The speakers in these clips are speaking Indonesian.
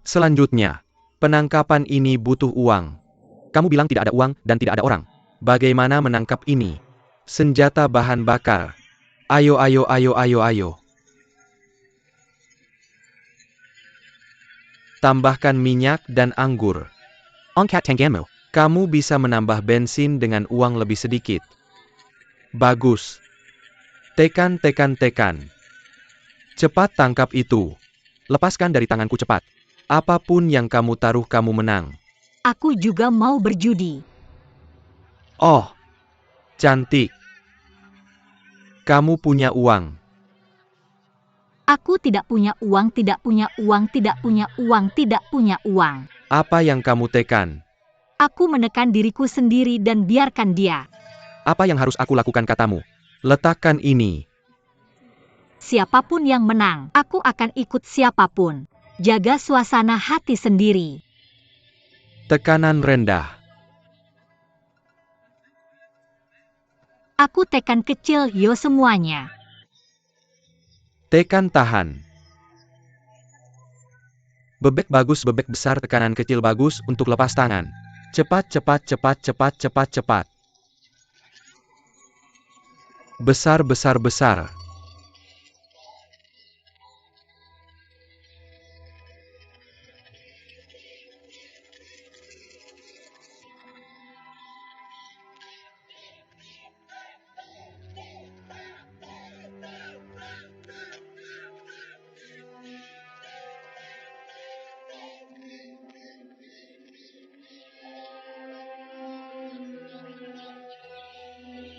Selanjutnya, penangkapan ini butuh uang. Kamu bilang tidak ada uang dan tidak ada orang. Bagaimana menangkap ini? Senjata bahan bakar. Ayo, ayo, ayo, ayo, ayo. Tambahkan minyak dan anggur. Angkat tanganmu. Kamu bisa menambah bensin dengan uang lebih sedikit. Bagus. Tekan, tekan, tekan. Cepat tangkap itu. Lepaskan dari tanganku cepat. Apapun yang kamu taruh kamu menang. Aku juga mau berjudi. Oh, cantik. Kamu punya uang. Aku tidak punya uang, tidak punya uang, tidak punya uang, tidak punya uang. Apa yang kamu tekan? Aku menekan diriku sendiri dan biarkan dia. Apa yang harus aku lakukan katamu? Letakkan ini. Siapapun yang menang, aku akan ikut siapapun. Jaga suasana hati sendiri. Tekanan rendah. Aku tekan kecil yo semuanya. Tekan tahan. Bebek bagus, bebek besar, tekanan kecil bagus untuk lepas tangan. Cepat, cepat, cepat, cepat, cepat, cepat. Besar, besar, besar.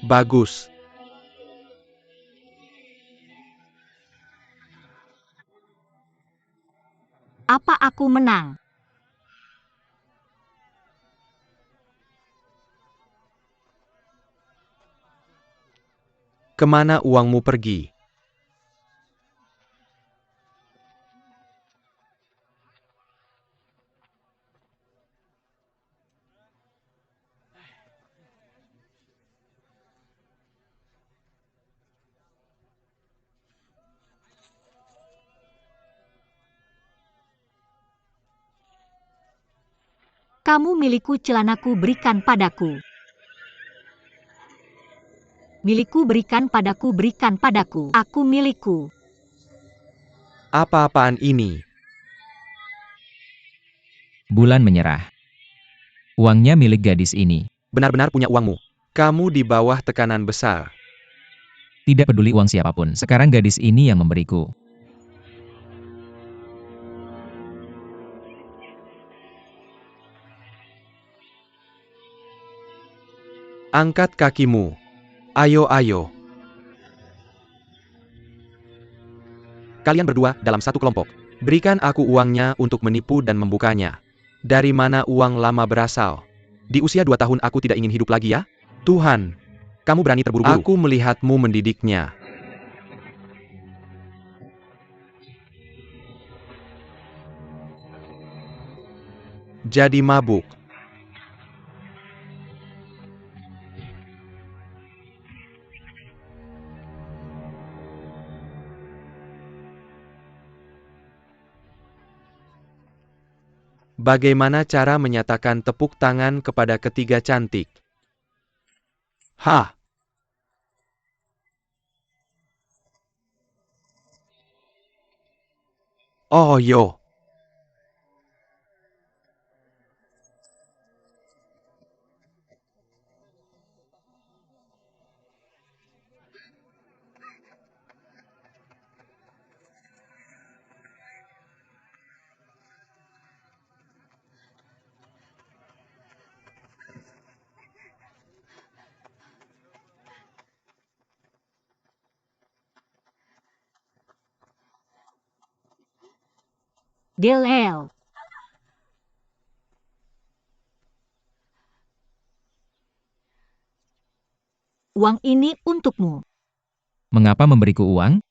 Bagus. Apa aku menang? Kemana uangmu pergi? Kamu milikku, celanaku berikan padaku. Milikku berikan padaku, berikan padaku. Aku milikku. Apa-apaan ini? Bulan menyerah. Uangnya milik gadis ini. Benar-benar punya uangmu. Kamu di bawah tekanan besar. Tidak peduli uang siapapun, sekarang gadis ini yang memberiku. Angkat kakimu. Ayo, ayo. Kalian berdua dalam satu kelompok. Berikan aku uangnya untuk menipu dan membukanya. Dari mana uang lama berasal? Di usia 2 tahun aku tidak ingin hidup lagi ya? Tuhan, kamu berani terburu-buru. Aku melihatmu mendidiknya. Jadi mabuk. Bagaimana cara menyatakan tepuk tangan kepada ketiga cantik? Hah? Oh yo. Delel. Uang ini untukmu. Mengapa memberiku uang?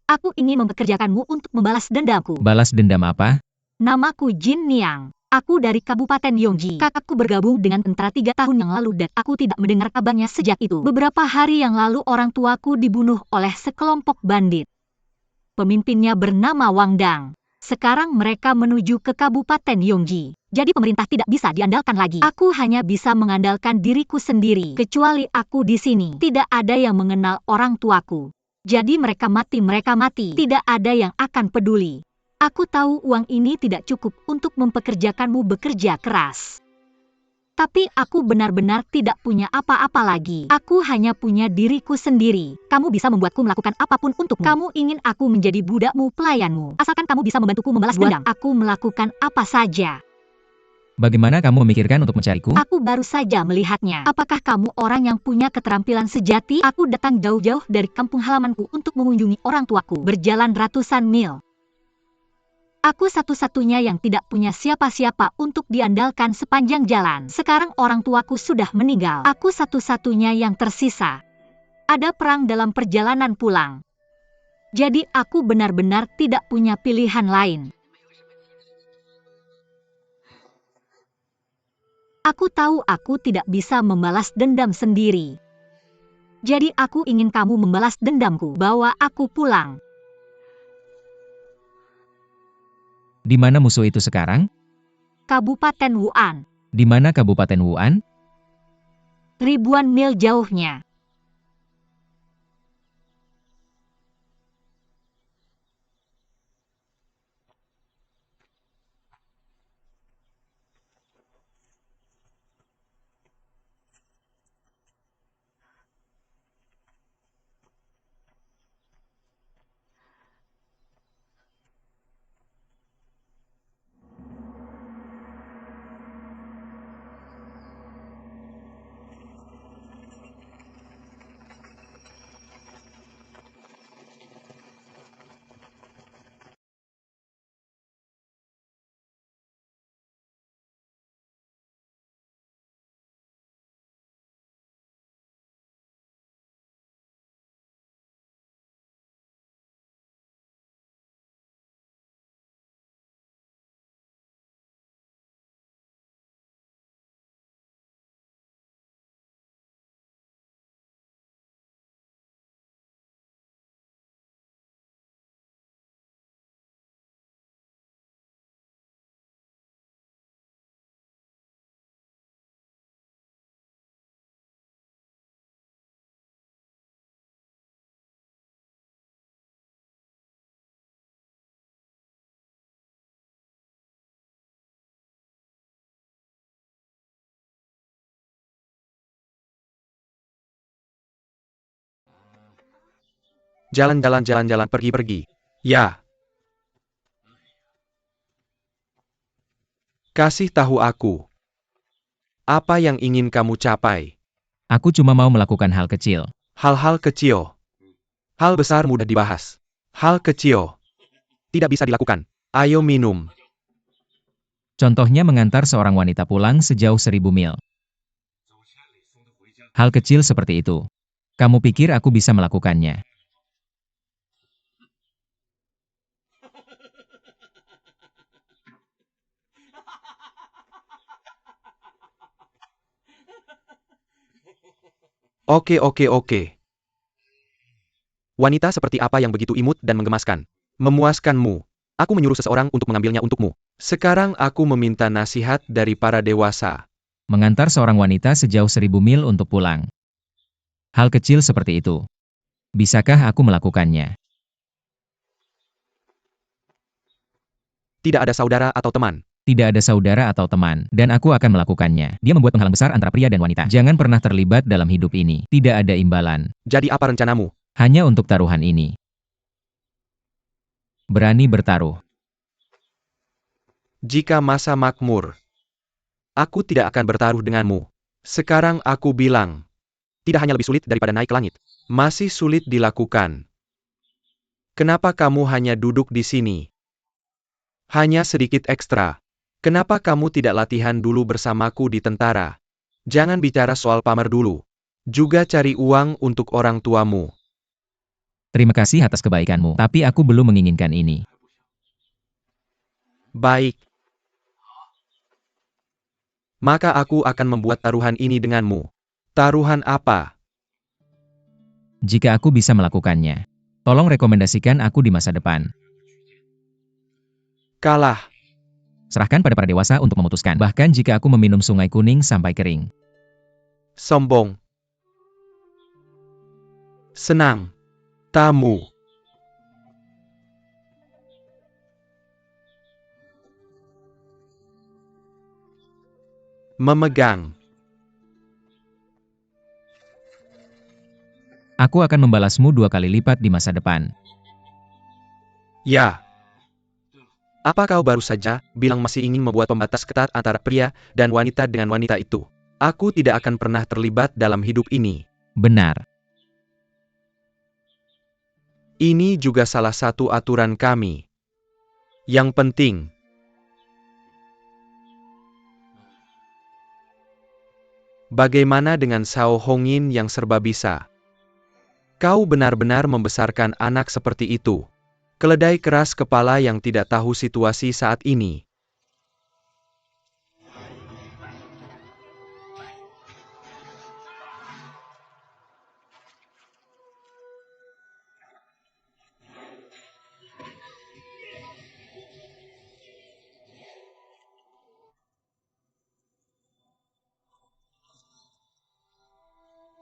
Aku ingin mempekerjakanmu untuk membalas dendamku. Balas dendam apa? Namaku Jin Niang. Aku dari Kabupaten Yongji. Kakakku bergabung dengan tentara 3 tahun yang lalu dan aku tidak mendengar kabarnya sejak itu. Beberapa hari yang lalu orang tuaku dibunuh oleh sekelompok bandit. Pemimpinnya bernama Wang Dang. Sekarang mereka menuju ke Kabupaten Yongji. Jadi pemerintah tidak bisa diandalkan lagi. Aku hanya bisa mengandalkan diriku sendiri. Kecuali aku di sini. Tidak ada yang mengenal orang tuaku. Jadi mereka mati. Tidak ada yang akan peduli. Aku tahu uang ini tidak cukup untuk mempekerjakanmu bekerja keras. Tapi aku benar-benar tidak punya apa-apa lagi. Aku hanya punya diriku sendiri. Kamu bisa membuatku melakukan apapun untukmu. Kamu ingin aku menjadi budakmu, pelayanmu. Asalkan kamu bisa membantuku membalas dendam. Aku melakukan apa saja. Bagaimana kamu memikirkan untuk mencariku? Aku baru saja melihatnya. Apakah kamu orang yang punya keterampilan sejati? Aku datang jauh-jauh dari kampung halamanku untuk mengunjungi orang tuaku. Berjalan ratusan mil. Aku satu-satunya yang tidak punya siapa-siapa untuk diandalkan sepanjang jalan. Sekarang orang tuaku sudah meninggal. Aku satu-satunya yang tersisa. Ada perang dalam perjalanan pulang. Jadi aku benar-benar tidak punya pilihan lain. Aku tahu aku tidak bisa membalas dendam sendiri. Jadi aku ingin kamu membalas dendamku. Bawa aku pulang. Di mana musuh itu sekarang? Kabupaten Wuan. Di mana Kabupaten Wuan? Ribuan mil jauhnya. Jalan-jalan pergi-pergi. Ya. Kasih tahu aku. Apa yang ingin kamu capai? Aku cuma mau melakukan hal kecil. Hal-hal kecil. Hal besar mudah dibahas. Hal kecil. Tidak bisa dilakukan. Ayo minum. Contohnya mengantar seorang wanita pulang sejauh 1000 mil. Hal kecil seperti itu. Kamu pikir aku bisa melakukannya? Oke. Wanita seperti apa yang begitu imut dan menggemaskan? Memuaskanmu. Aku menyuruh seseorang untuk mengambilnya untukmu. Sekarang aku meminta nasihat dari para dewasa. Mengantar seorang wanita sejauh 1000 mil untuk pulang. Hal kecil seperti itu. Bisakah aku melakukannya? Tidak ada saudara atau teman. Tidak ada saudara atau teman, dan aku akan melakukannya. Dia membuat penghalang besar antara pria dan wanita. Jangan pernah terlibat dalam hidup ini. Tidak ada imbalan. Jadi apa rencanamu? Hanya untuk taruhan ini. Berani bertaruh. Jika masa makmur, aku tidak akan bertaruh denganmu. Sekarang aku bilang, tidak hanya lebih sulit daripada naik ke langit. Masih sulit dilakukan. Kenapa kamu hanya duduk di sini? Hanya sedikit ekstra. Kenapa kamu tidak latihan dulu bersamaku di tentara? Jangan bicara soal pamer dulu. Juga cari uang untuk orang tuamu. Terima kasih atas kebaikanmu, tapi aku belum menginginkan ini. Baik. Maka aku akan membuat taruhan ini denganmu. Taruhan apa? Jika aku bisa melakukannya, tolong rekomendasikan aku di masa depan. Kalah. Serahkan pada para dewasa untuk memutuskan. Bahkan jika aku meminum sungai kuning sampai kering. Sombong. Senang. Tamu. Memegang. Aku akan membalasmu 2 kali lipat di masa depan. Ya. Apa kau baru saja bilang masih ingin membuat pembatas ketat antara pria dan wanita dengan wanita itu? Aku tidak akan pernah terlibat dalam hidup ini. Benar. Ini juga salah satu aturan kami. Yang penting. Bagaimana dengan Sao Hongin yang serba bisa? Kau benar-benar membesarkan anak seperti itu. Keledai keras kepala yang tidak tahu situasi saat ini.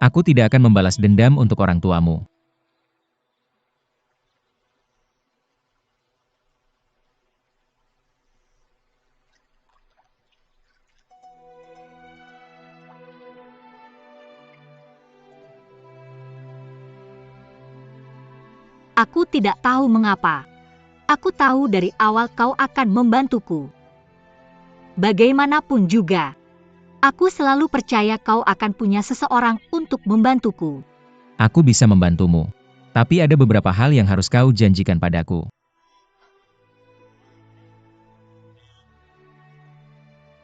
Aku tidak akan membalas dendam untuk orang tuamu. Aku tidak tahu mengapa. Aku tahu dari awal kau akan membantuku. Bagaimanapun juga, aku selalu percaya kau akan punya seseorang untuk membantuku. Aku bisa membantumu. Tapi ada beberapa hal yang harus kau janjikan padaku.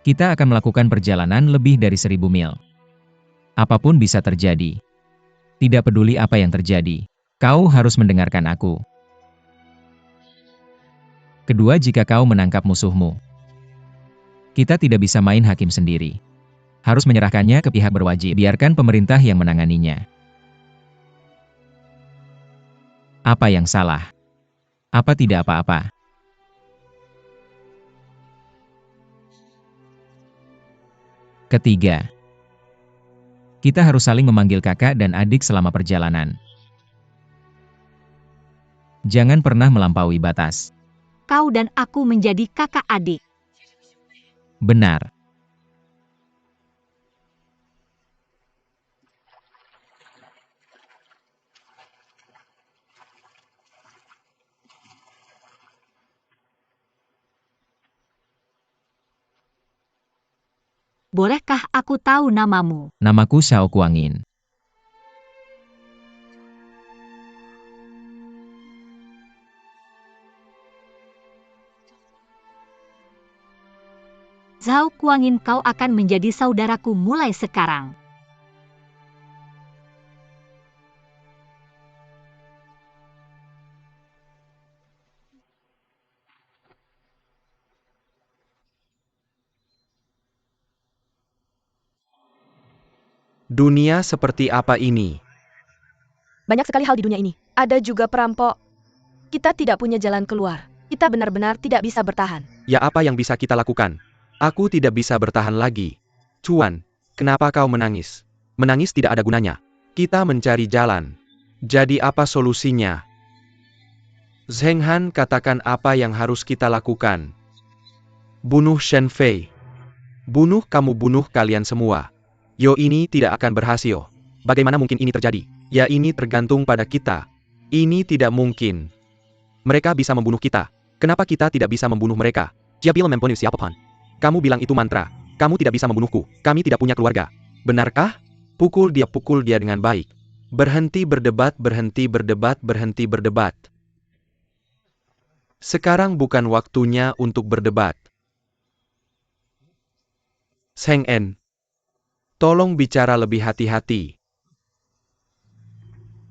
Kita akan melakukan perjalanan lebih dari 1000 mil. Apapun bisa terjadi. Tidak peduli apa yang terjadi. Kau harus mendengarkan aku. Kedua, jika kau menangkap musuhmu, kita tidak bisa main hakim sendiri. Harus menyerahkannya ke pihak berwajib. Biarkan pemerintah yang menanganinya. Apa yang salah? Apa tidak apa-apa? Ketiga, kita harus saling memanggil kakak dan adik selama perjalanan. Jangan pernah melampaui batas. Kau dan aku menjadi kakak adik. Benar. Bolehkah aku tahu namamu? Namaku Xiao Kuangin. Zhao Kuangin, kau akan menjadi saudaraku mulai sekarang. Dunia seperti apa ini? Banyak sekali hal di dunia ini. Ada juga perampok. Kita tidak punya jalan keluar. Kita benar-benar tidak bisa bertahan. Ya, apa yang bisa kita lakukan? Aku tidak bisa bertahan lagi. Cuan, kenapa kau menangis? Menangis tidak ada gunanya. Kita mencari jalan. Jadi apa solusinya? Zheng Han, katakan apa yang harus kita lakukan. Bunuh Shen Fei. Bunuh, kamu bunuh kalian semua. Yo, ini tidak akan berhasil. Bagaimana mungkin ini terjadi? Ya, ini tergantung pada kita. Ini tidak mungkin. Mereka bisa membunuh kita. Kenapa kita tidak bisa membunuh mereka? Dia bilang membunuh siapapun. Kamu bilang itu mantra. Kamu tidak bisa membunuhku. Kami tidak punya keluarga. Benarkah? Pukul dia dengan baik. Berhenti berdebat, berhenti berdebat, berhenti berdebat. Sekarang bukan waktunya untuk berdebat. Zheng En, tolong bicara lebih hati-hati.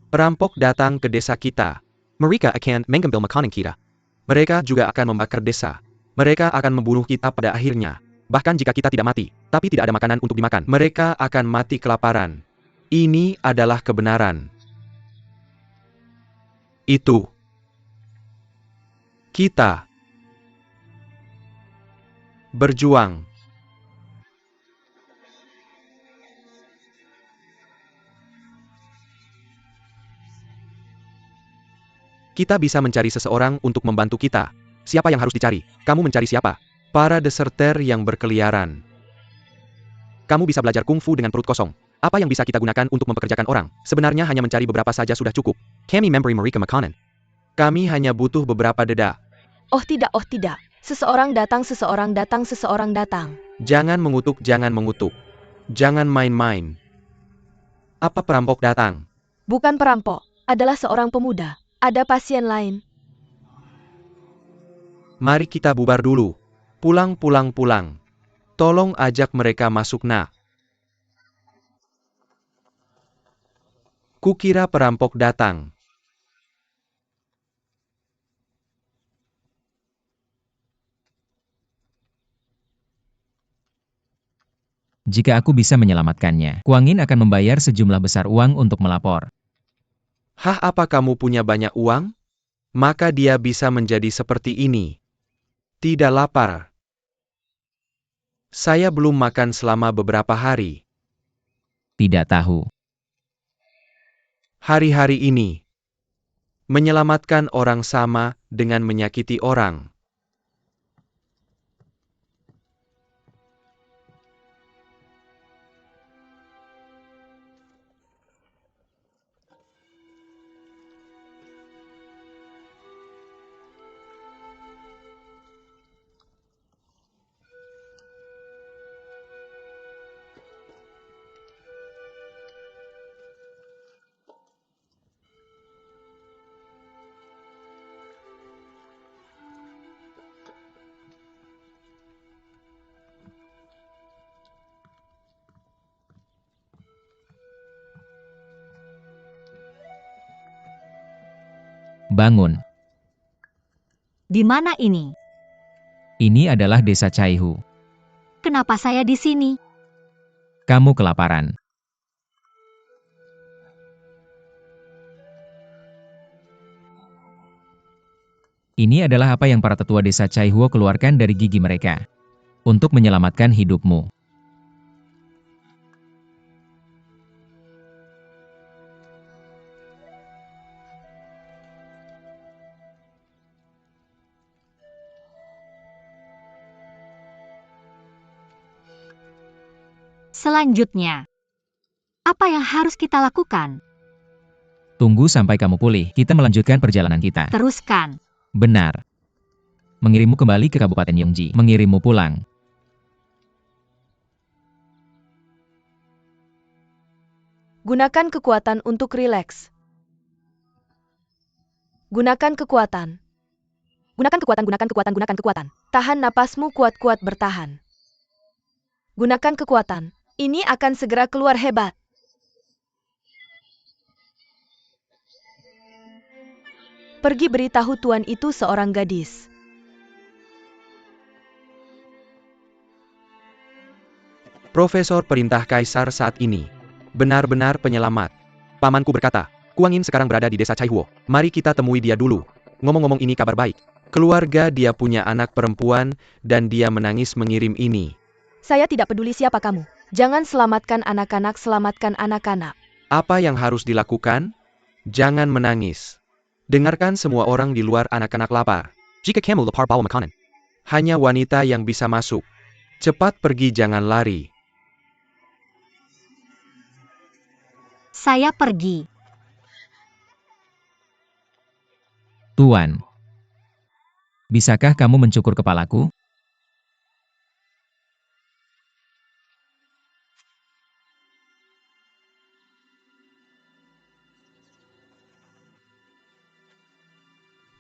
Perampok datang ke desa kita. Mereka akan mengambil makanan kita. Mereka juga akan membakar desa. Mereka akan membunuh kita pada akhirnya. Bahkan jika kita tidak mati, tapi tidak ada makanan untuk dimakan, mereka akan mati kelaparan. Ini adalah kebenaran. Itu. Kita. Berjuang. Kita bisa mencari seseorang untuk membantu kita. Siapa yang harus dicari? Kamu mencari siapa? Para deserter yang berkeliaran. Kamu bisa belajar kungfu dengan perut kosong. Apa yang bisa kita gunakan untuk mempekerjakan orang? Sebenarnya hanya mencari beberapa saja sudah cukup. Kami memberi Marika makanan. Kami hanya butuh beberapa dedak. Oh tidak, oh tidak. Seseorang datang, seseorang datang, seseorang datang. Jangan mengutuk, jangan mengutuk. Jangan main-main. Apa perampok datang? Bukan perampok, adalah seorang pemuda. Ada pasien lain. Mari kita bubar dulu. Pulang, pulang, pulang. Tolong ajak mereka masuk, nak. Kukira perampok datang. Jika aku bisa menyelamatkannya, Kuang Yin akan membayar sejumlah besar uang untuk melapor. Hah, apa kamu punya banyak uang? Maka dia bisa menjadi seperti ini. Tidak lapar. Saya belum makan selama beberapa hari. Tidak tahu. Hari-hari ini. Menyelamatkan orang sama dengan menyakiti orang. Bangun. Di mana ini? Ini adalah desa Caihu. Kenapa saya di sini? Kamu kelaparan. Ini adalah apa yang para tetua desa Caihuo keluarkan dari gigi mereka. Untuk menyelamatkan hidupmu. Selanjutnya, apa yang harus kita lakukan? Tunggu sampai kamu pulih, kita melanjutkan perjalanan kita. Teruskan. Benar. Mengirimmu kembali ke Kabupaten Yongji. Mengirimmu pulang. Gunakan kekuatan untuk rileks. Gunakan kekuatan. Gunakan kekuatan, gunakan kekuatan, gunakan kekuatan. Tahan napasmu kuat-kuat bertahan. Gunakan kekuatan. Ini akan segera keluar hebat. Pergi beritahu tuan itu seorang gadis. Profesor perintah Kaisar saat ini. Benar-benar penyelamat. Pamanku berkata, Kuang Yin sekarang berada di desa Caihuo. Mari kita temui dia dulu. Ngomong-ngomong, ini kabar baik. Keluarga dia punya anak perempuan, dan dia menangis mengirim ini. Saya tidak peduli siapa kamu. Jangan selamatkan anak-anak, selamatkan anak-anak. Apa yang harus dilakukan? Jangan menangis. Dengarkan semua orang di luar, anak-anak lapar. Jika kamu lapar, bawa makanan. Hanya wanita yang bisa masuk. Cepat pergi, jangan lari. Saya pergi. Tuan. Bisakah kamu mencukur kepalaku?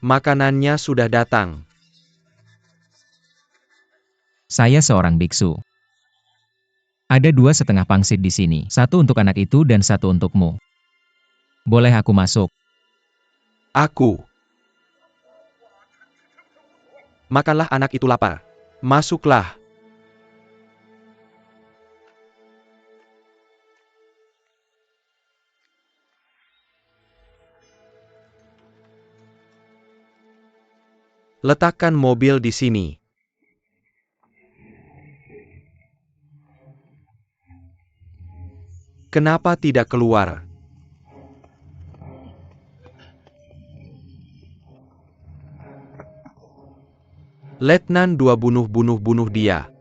Makanannya sudah datang. Saya seorang biksu. Ada 2,5 pangsit di sini. Satu untuk anak itu dan satu untukmu. Boleh aku masuk? Aku. Makanlah, anak itu lapar. Masuklah. Letakkan mobil di sini. Kenapa tidak keluar? Letnan 2 bunuh dia.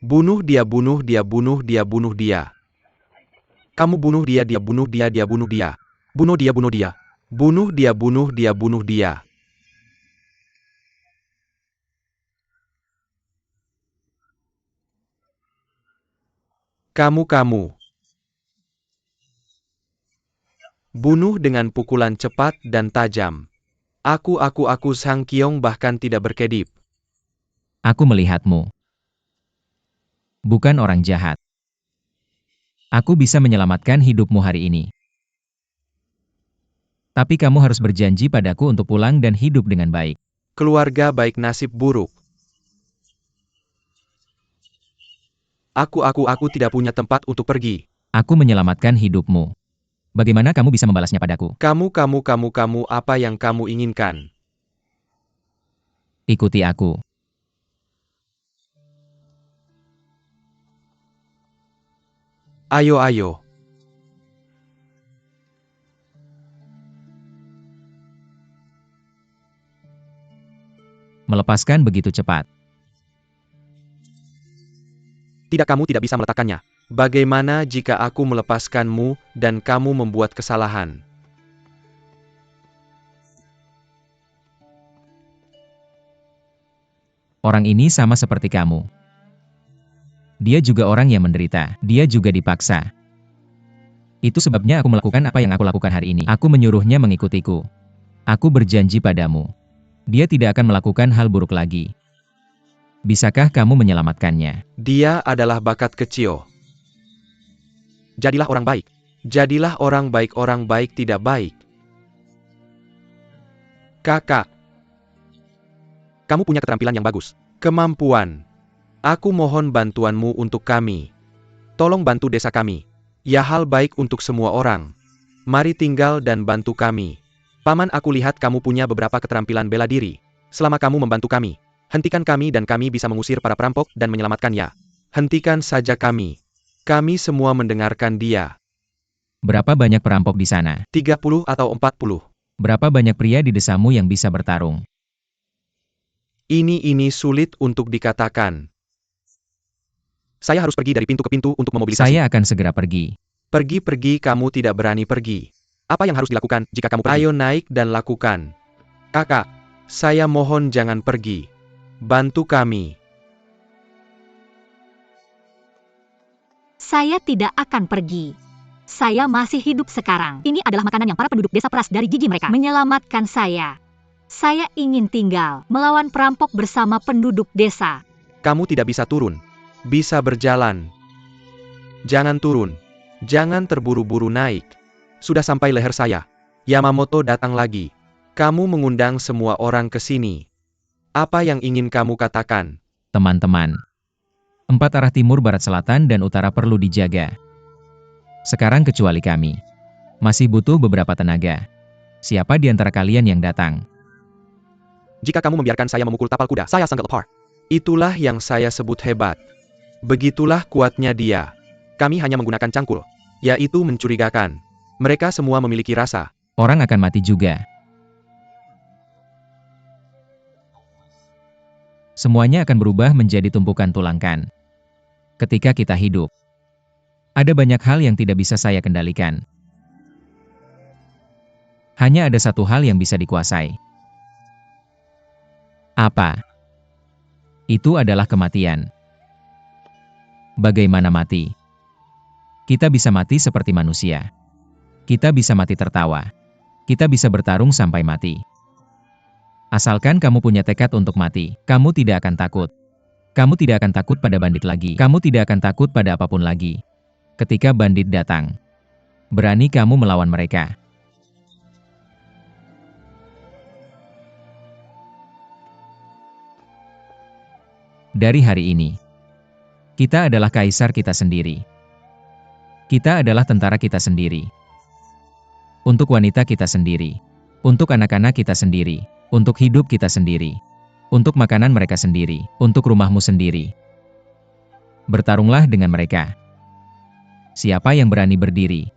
Bunuh dia, bunuh dia, bunuh dia, bunuh dia. Kamu bunuh dia, dia bunuh dia, dia bunuh dia. Bunuh dia, bunuh dia. Bunuh dia, bunuh dia, bunuh dia. Kamu. Bunuh dengan pukulan cepat dan tajam. Aku Sang Kyong bahkan tidak berkedip. Aku melihatmu. Bukan orang jahat. Aku bisa menyelamatkan hidupmu hari ini. Tapi kamu harus berjanji padaku untuk pulang dan hidup dengan baik. Keluarga baik nasib buruk. Aku tidak punya tempat untuk pergi. Aku menyelamatkan hidupmu. Bagaimana kamu bisa membalasnya padaku? Kamu, apa yang kamu inginkan? Ikuti aku. Ayo. Melepaskan begitu cepat. Tidak, kamu tidak bisa meletakkannya. Bagaimana jika aku melepaskanmu dan kamu membuat kesalahan? Orang ini sama seperti kamu. Dia juga orang yang menderita. Dia juga dipaksa. Itu sebabnya aku melakukan apa yang aku lakukan hari ini. Aku menyuruhnya mengikutiku. Aku berjanji padamu. Dia tidak akan melakukan hal buruk lagi. Bisakah kamu menyelamatkannya? Dia adalah bakat kecil. Jadilah orang baik. Jadilah orang baik tidak baik. Kakak. Kamu punya keterampilan yang bagus. Kemampuan. Aku mohon bantuanmu untuk kami. Tolong bantu desa kami. Ya, hal baik untuk semua orang. Mari tinggal dan bantu kami. Paman, aku lihat kamu punya beberapa keterampilan bela diri. Selama kamu membantu kami, hentikan kami dan kami bisa mengusir para perampok dan menyelamatkannya. Hentikan saja kami. Kami semua mendengarkan dia. Berapa banyak perampok di sana? 30 atau 40. Berapa banyak pria di desamu yang bisa bertarung? Ini sulit untuk dikatakan. Saya harus pergi dari pintu ke pintu untuk memobilisasi. Saya akan segera pergi. Pergi, kamu tidak berani pergi. Apa yang harus dilakukan jika kamu pergi? Ayo naik dan lakukan. Kakak, saya mohon jangan pergi. Bantu kami. Saya tidak akan pergi. Saya masih hidup sekarang. Ini adalah makanan yang para penduduk desa peras dari gigi mereka. Menyelamatkan saya. Saya ingin tinggal melawan perampok bersama penduduk desa. Kamu tidak bisa turun. Bisa berjalan. Jangan turun. Jangan terburu-buru naik. Sudah sampai leher saya. Yamamoto datang lagi. Kamu mengundang semua orang ke sini. Apa yang ingin kamu katakan? Teman-teman. 4 arah timur, barat, selatan, dan utara perlu dijaga. Sekarang kecuali kami. Masih butuh beberapa tenaga. Siapa di antara kalian yang datang? Jika kamu membiarkan saya memukul tapal kuda, saya sangat lepar. Itulah yang saya sebut hebat. Begitulah kuatnya dia. Kami hanya menggunakan cangkul. Yaitu mencurigakan. Mereka semua memiliki rasa. Orang akan mati juga. Semuanya akan berubah menjadi tumpukan tulangkan. Ketika kita hidup, ada banyak hal yang tidak bisa saya kendalikan. Hanya ada satu hal yang bisa dikuasai. Apa? Itu adalah kematian. Bagaimana mati? Kita bisa mati seperti manusia. Kita bisa mati tertawa. Kita bisa bertarung sampai mati. Asalkan kamu punya tekad untuk mati, kamu tidak akan takut. Kamu tidak akan takut pada bandit lagi. Kamu tidak akan takut pada apapun lagi. Ketika bandit datang, berani kamu melawan mereka. Dari hari ini, kita adalah kaisar kita sendiri. Kita adalah tentara kita sendiri. Untuk wanita kita sendiri. Untuk anak-anak kita sendiri. Untuk hidup kita sendiri. Untuk makanan mereka sendiri. Untuk rumahmu sendiri. Bertarunglah dengan mereka. Siapa yang berani berdiri?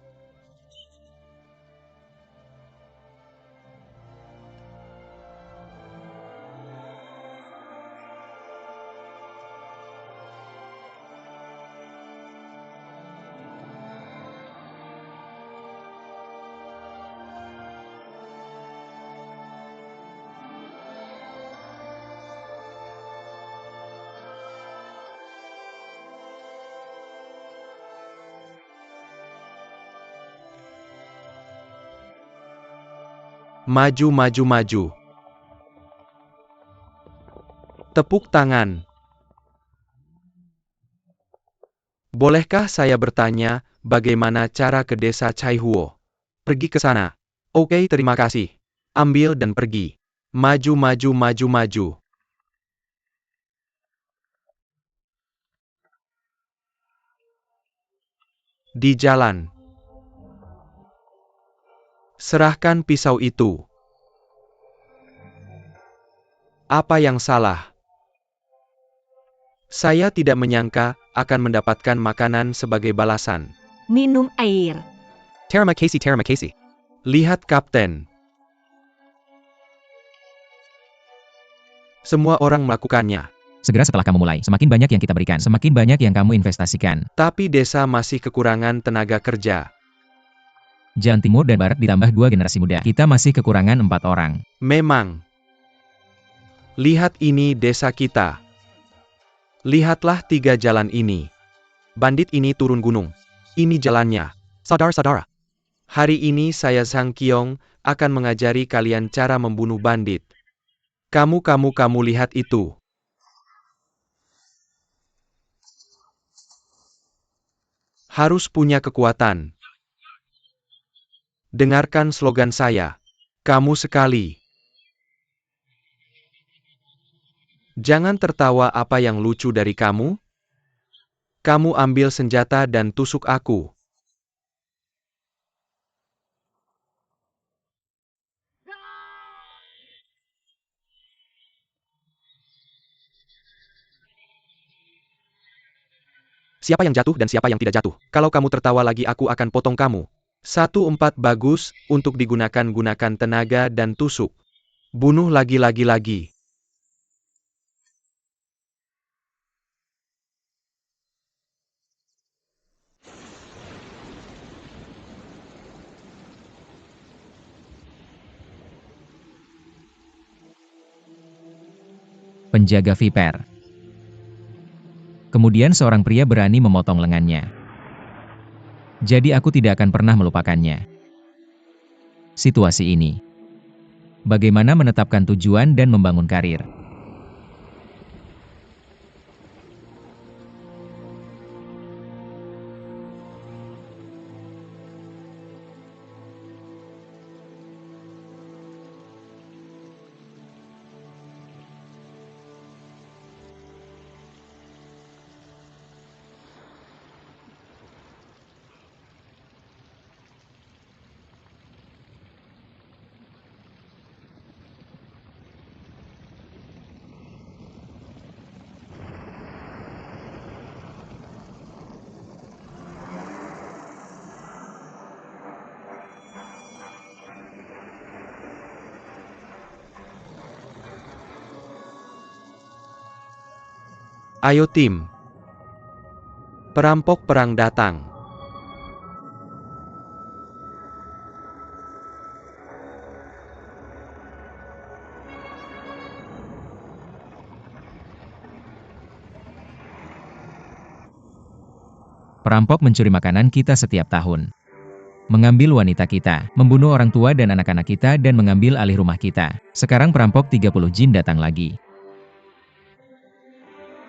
Maju, maju, maju. Tepuk tangan. Bolehkah saya bertanya, bagaimana cara ke desa Chaihuo? Pergi ke sana. Oke, terima kasih. Ambil dan pergi. Maju, maju, maju, maju. Di jalan. Serahkan pisau itu. Apa yang salah? Saya tidak menyangka akan mendapatkan makanan sebagai balasan. Minum air. Terima kasih, terima kasih. Lihat, Kapten. Semua orang melakukannya. Segera setelah kamu mulai, semakin banyak yang kita berikan, semakin banyak yang kamu investasikan. Tapi desa masih kekurangan tenaga kerja. Jalan Timur dan Barat ditambah 2 generasi muda. Kita masih kekurangan 4 orang. Memang. Lihat ini desa kita. Lihatlah 3 jalan ini. Bandit ini turun gunung. Ini jalannya. Saudara-saudara. Hari ini saya Sang Kiong akan mengajari kalian cara membunuh bandit. Kamu lihat itu. Harus punya kekuatan. Dengarkan slogan saya. Kamu sekali. Jangan tertawa apa yang lucu dari kamu. Kamu ambil senjata dan tusuk aku. Siapa yang jatuh dan siapa yang tidak jatuh? Kalau kamu tertawa lagi aku akan potong kamu. 1-4 bagus, untuk digunakan tenaga dan tusuk. Bunuh lagi. Penjaga Viper. Kemudian seorang pria berani memotong lengannya. Jadi aku tidak akan pernah melupakannya. Situasi ini. Bagaimana menetapkan tujuan dan membangun karir. Ayo tim. Perampok perang datang. Perampok mencuri makanan kita setiap tahun. Mengambil wanita kita, membunuh orang tua dan anak-anak kita dan mengambil alih rumah kita. Sekarang perampok 30 jin datang lagi.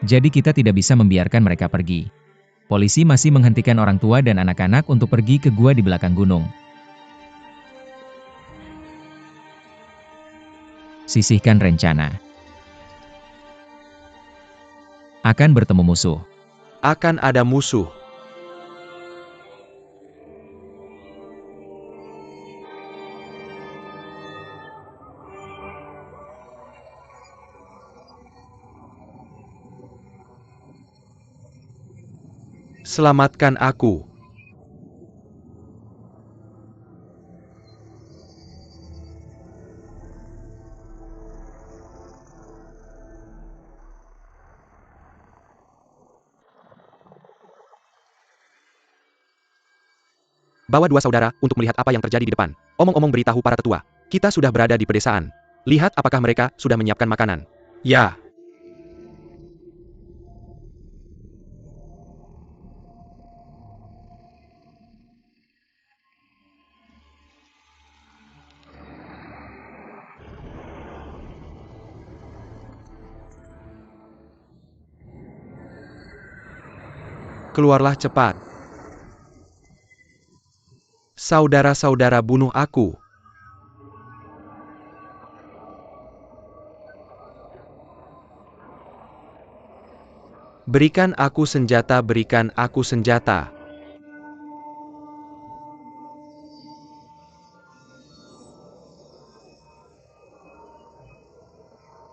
Jadi kita tidak bisa membiarkan mereka pergi. Polisi masih menghentikan orang tua dan anak-anak untuk pergi ke gua di belakang gunung. Sisihkan rencana. Akan bertemu musuh. Akan ada musuh. Selamatkan aku. Bawa dua saudara untuk melihat apa yang terjadi di depan. Omong-omong beritahu para tetua. Kita sudah berada di pedesaan. Lihat apakah mereka sudah menyiapkan makanan. Ya. Keluarlah cepat. Saudara-saudara bunuh aku. Berikan aku senjata, berikan aku senjata.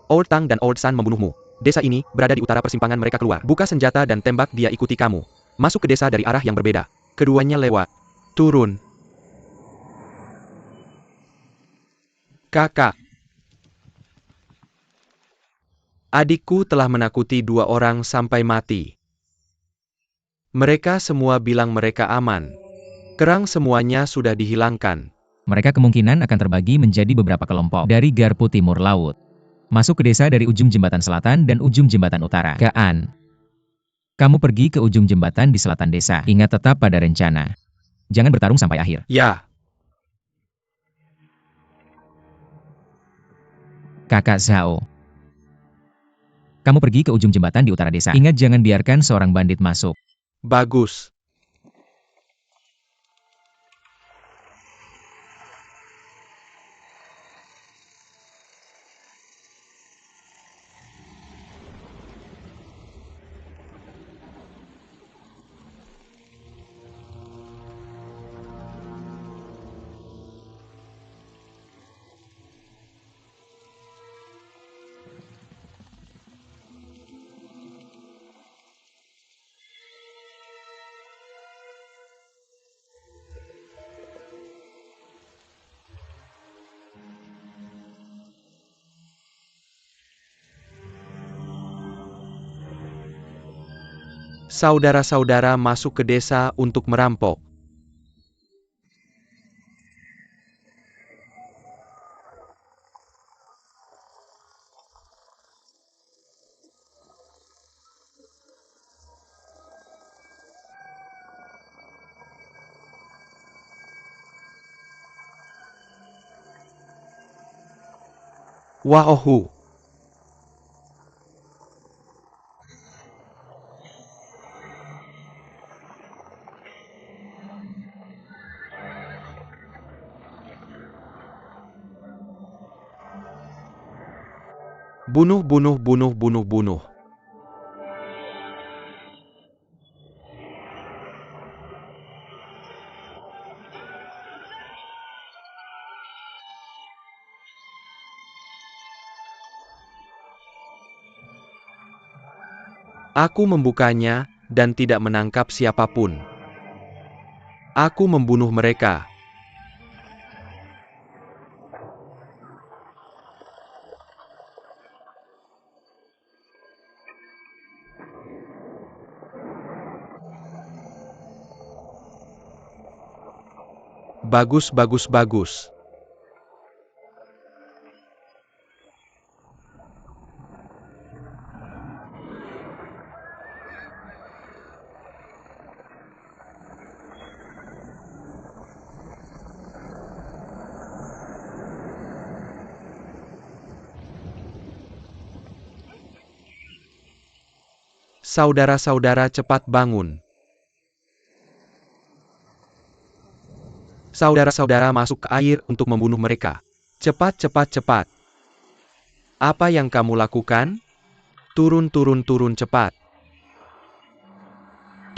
Old Tang dan Old San membunuhmu. Desa ini berada di utara persimpangan, mereka keluar. Buka senjata dan tembak, dia ikuti kamu. Masuk ke desa dari arah yang berbeda. Keduanya lewat. Turun. Kakak. Adikku telah menakuti dua orang sampai mati. Mereka semua bilang mereka aman. Kerang semuanya sudah dihilangkan. Mereka kemungkinan akan terbagi menjadi beberapa kelompok dari garpu timur laut. Masuk ke desa dari ujung jembatan selatan dan ujung jembatan utara. Gaan. Kamu pergi ke ujung jembatan di selatan desa. Ingat tetap pada rencana. Jangan bertarung sampai akhir. Ya. Kakak Zhao. Kamu pergi ke ujung jembatan di utara desa. Ingat jangan biarkan seorang bandit masuk. Bagus. Saudara-saudara masuk ke desa untuk merampok. Waohu. Bunuh, bunuh, bunuh, bunuh, bunuh. Aku membukanya dan tidak menangkap siapapun. Aku membunuh mereka. Bagus, bagus, bagus. Saudara-saudara cepat bangun. Saudara-saudara masuk ke air untuk membunuh mereka. Cepat, cepat, cepat. Apa yang kamu lakukan? Turun, turun, turun cepat.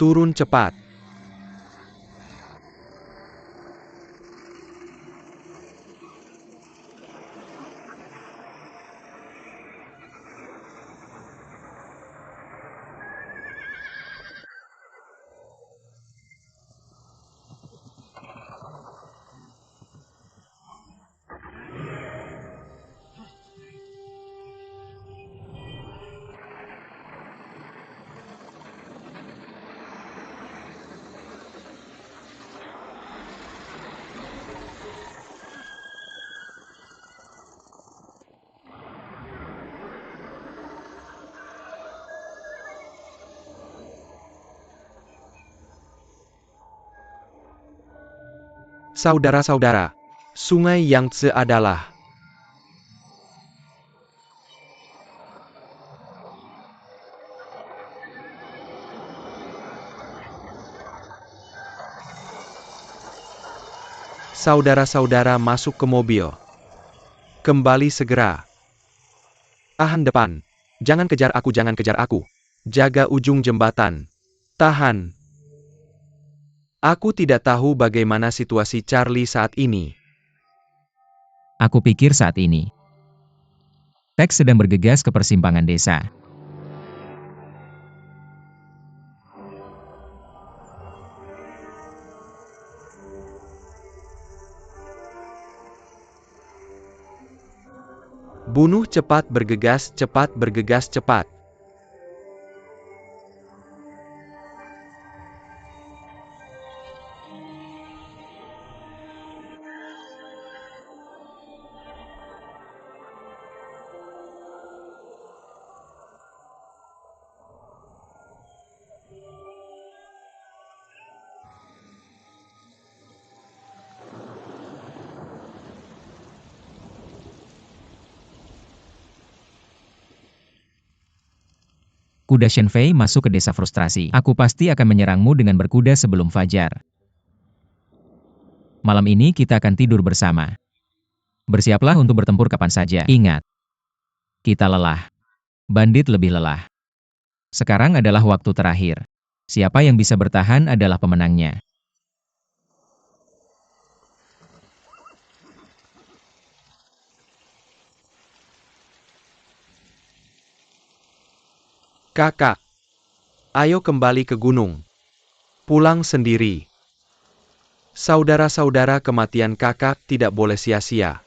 Turun cepat. Saudara-saudara, Sungai Yangtze adalah saudara-saudara masuk ke mobil. Kembali segera. Tahan depan. Jangan kejar aku, jangan kejar aku. Jaga ujung jembatan. Tahan. Aku tidak tahu bagaimana situasi Charlie saat ini. Aku pikir saat ini. Tex sedang bergegas ke persimpangan desa. Bunuh cepat bergegas, cepat bergegas, cepat. Kuda Shenfei masuk ke desa frustrasi. Aku pasti akan menyerangmu dengan berkuda sebelum fajar. Malam ini kita akan tidur bersama. Bersiaplah untuk bertempur kapan saja. Ingat, kita lelah. Bandit lebih lelah. Sekarang adalah waktu terakhir. Siapa yang bisa bertahan adalah pemenangnya. Kakak, ayo kembali ke gunung. Pulang sendiri. Saudara-saudara, kematian kakak tidak boleh sia-sia.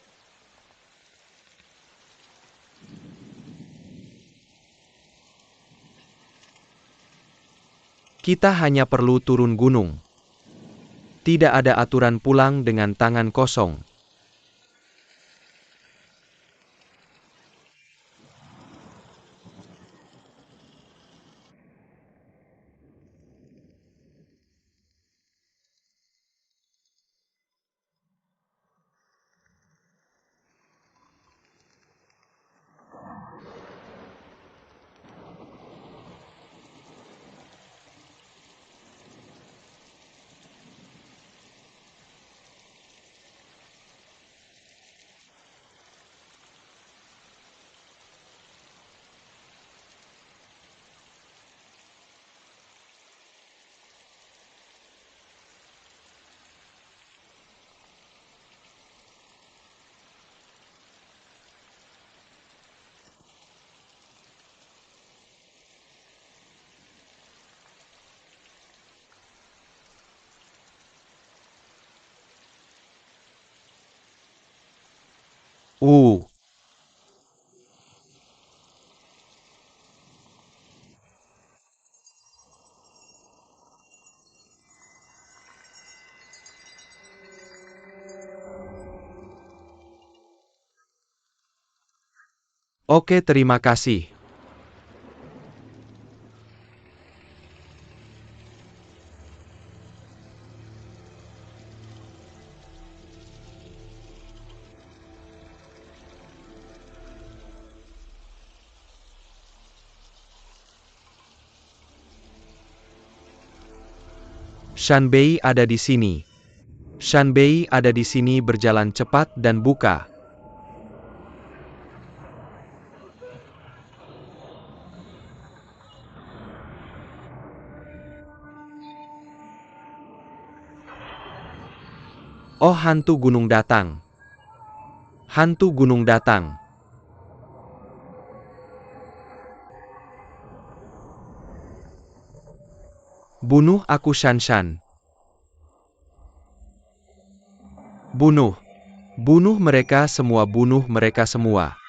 Kita hanya perlu turun gunung. Tidak ada aturan pulang dengan tangan kosong. Uh, oke, terima kasih. Shanbei ada di sini. Shanbei ada di sini, berjalan cepat dan buka. Oh, hantu gunung datang. Hantu gunung datang. Bunuh aku, Shanshan. Bunuh. Bunuh mereka semua, bunuh mereka semua.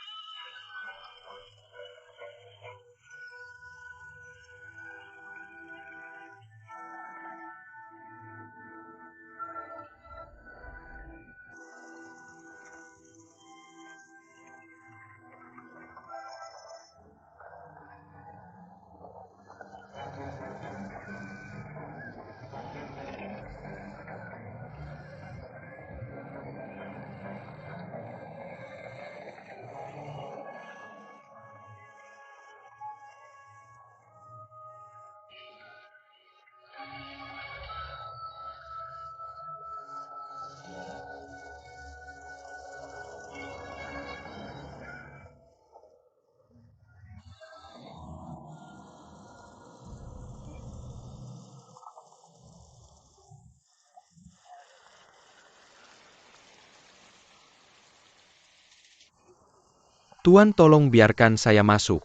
Tuan tolong biarkan saya masuk.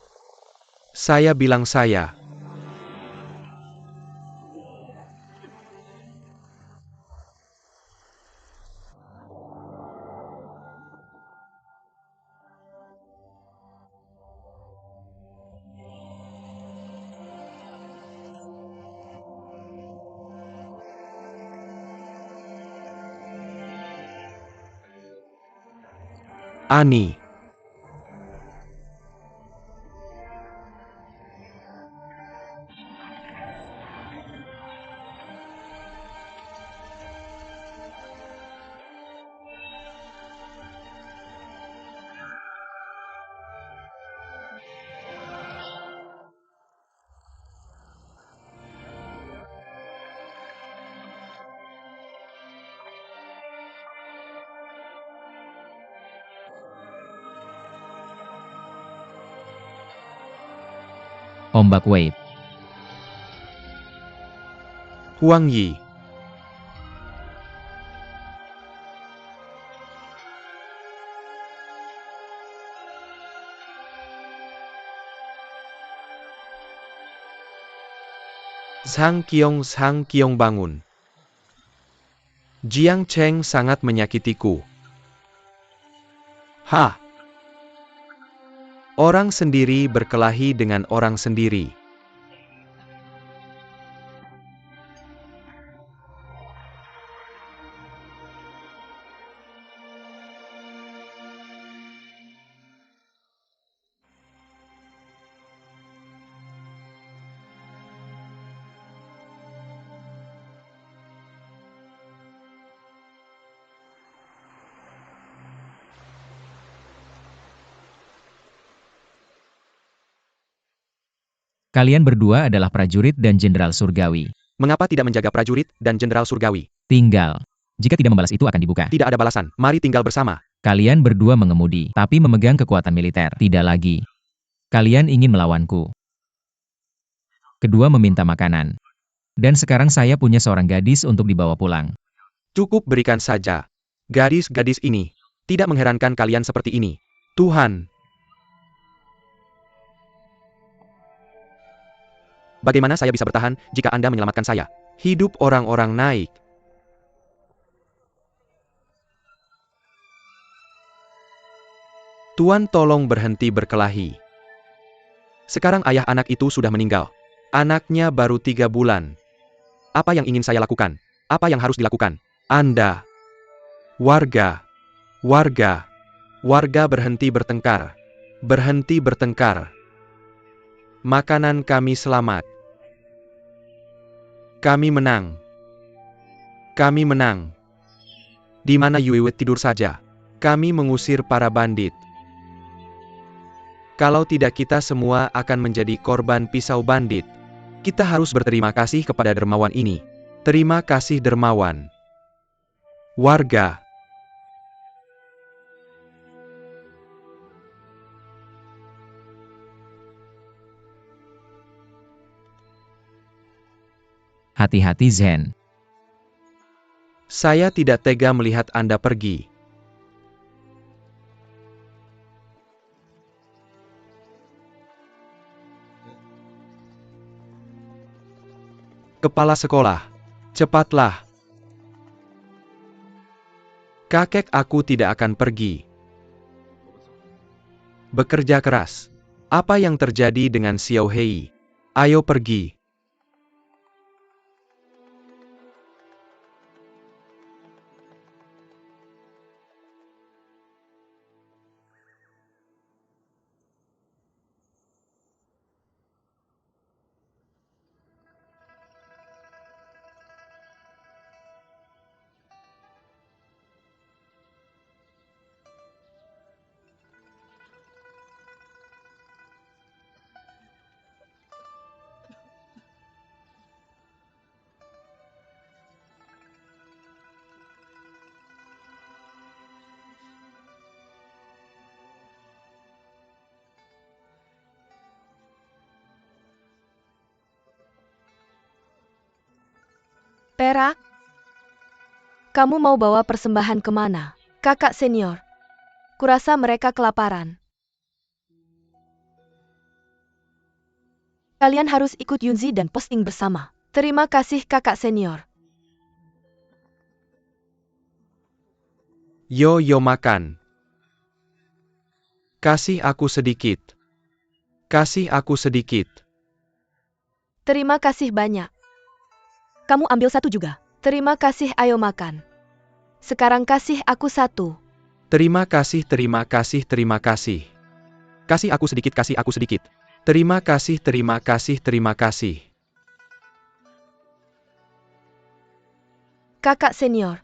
Saya bilang saya. Ani. Ombak wave. Huang Yi. Zhang Qiong bangun. Jiang Cheng sangat menyakitiku. Hah? Orang sendiri berkelahi dengan orang sendiri. Kalian berdua adalah prajurit dan jenderal surgawi. Mengapa tidak menjaga prajurit dan jenderal surgawi? Tinggal. Jika tidak membalas itu akan dibuka. Tidak ada balasan, mari tinggal bersama. Kalian berdua mengemudi, tapi memegang kekuatan militer. Tidak lagi. Kalian ingin melawanku. Kedua meminta makanan. Dan sekarang saya punya seorang gadis untuk dibawa pulang. Cukup berikan saja. Gadis-gadis ini. Tidak mengherankan kalian seperti ini. Tuhan. Bagaimana saya bisa bertahan jika Anda menyelamatkan saya? Hidup orang-orang naik. Tuan tolong berhenti berkelahi. Sekarang ayah anak itu sudah meninggal. Anaknya baru 3 bulan. Apa yang ingin saya lakukan? Apa yang harus dilakukan? Anda. Warga berhenti bertengkar. Berhenti bertengkar. Makanan kami selamat. Kami menang. Kami menang. Di mana Yuiwet tidur saja. Kami mengusir para bandit. Kalau tidak kita semua akan menjadi korban pisau bandit. Kita harus berterima kasih kepada dermawan ini. Terima kasih dermawan. Warga. Hati-hati Zen. Saya tidak tega melihat Anda pergi. Kepala sekolah, cepatlah. Kakek aku tidak akan pergi. Bekerja keras. Apa yang terjadi dengan Xiao Hei? Ayo pergi. Perak? Kamu mau bawa persembahan kemana? Kakak senior. Kurasa mereka kelaparan. Kalian harus ikut Yunzi dan posting bersama. Terima kasih kakak senior. Yo makan. Kasih aku sedikit. Kasih aku sedikit. Terima kasih banyak. Kamu ambil satu juga. Terima kasih, ayo makan. Sekarang kasih aku satu. Terima kasih, terima kasih, terima kasih. Kasih aku sedikit, kasih aku sedikit. Terima kasih, terima kasih, terima kasih. Kakak senior.